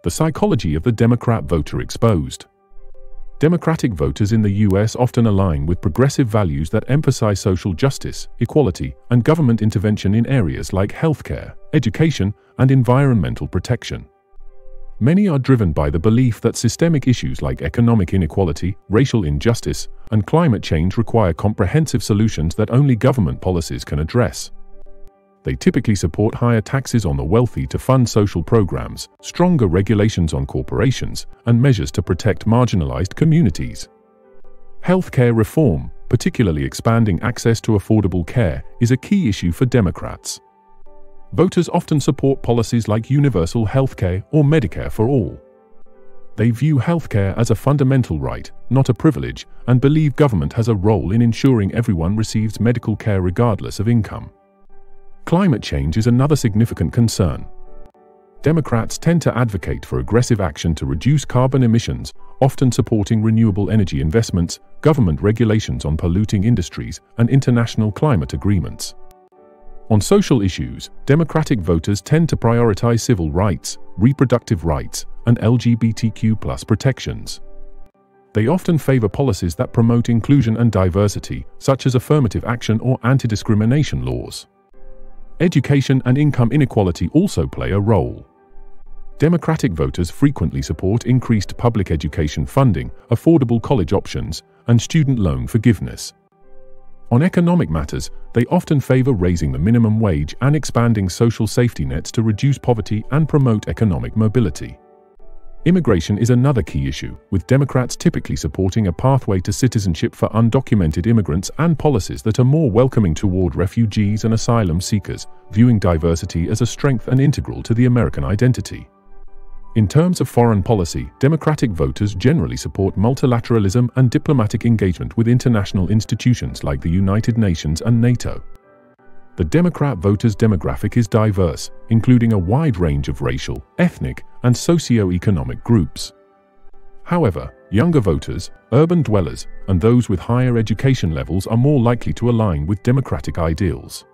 The psychology of the Democrat voter exposed. Democratic voters in the US often align with progressive values that emphasize social justice, equality, and government intervention in areas like healthcare, education, and environmental protection. Many are driven by the belief that systemic issues like economic inequality, racial injustice, and climate change require comprehensive solutions that only government policies can address. They typically support higher taxes on the wealthy to fund social programs, stronger regulations on corporations, and measures to protect marginalized communities. Healthcare reform, particularly expanding access to affordable care, is a key issue for Democrats. Voters often support policies like universal healthcare or Medicare for all. They view healthcare as a fundamental right, not a privilege, and believe government has a role in ensuring everyone receives medical care regardless of income. Climate change is another significant concern. Democrats tend to advocate for aggressive action to reduce carbon emissions, often supporting renewable energy investments, government regulations on polluting industries, and international climate agreements. On social issues, Democratic voters tend to prioritize civil rights, reproductive rights, and LGBTQ+ protections. They often favor policies that promote inclusion and diversity, such as affirmative action or anti-discrimination laws. Education and income inequality also play a role. Democratic voters frequently support increased public education funding, affordable college options, and student loan forgiveness. On economic matters, they often favor raising the minimum wage and expanding social safety nets to reduce poverty and promote economic mobility. Immigration is another key issue, with Democrats typically supporting a pathway to citizenship for undocumented immigrants and policies that are more welcoming toward refugees and asylum seekers, viewing diversity as a strength and integral to the American identity. In terms of foreign policy, Democratic voters generally support multilateralism and diplomatic engagement with international institutions like the United Nations and NATO. The Democrat voters' demographic is diverse, including a wide range of racial, ethnic, and socio-economic groups. However, younger voters, urban dwellers, and those with higher education levels are more likely to align with Democratic ideals.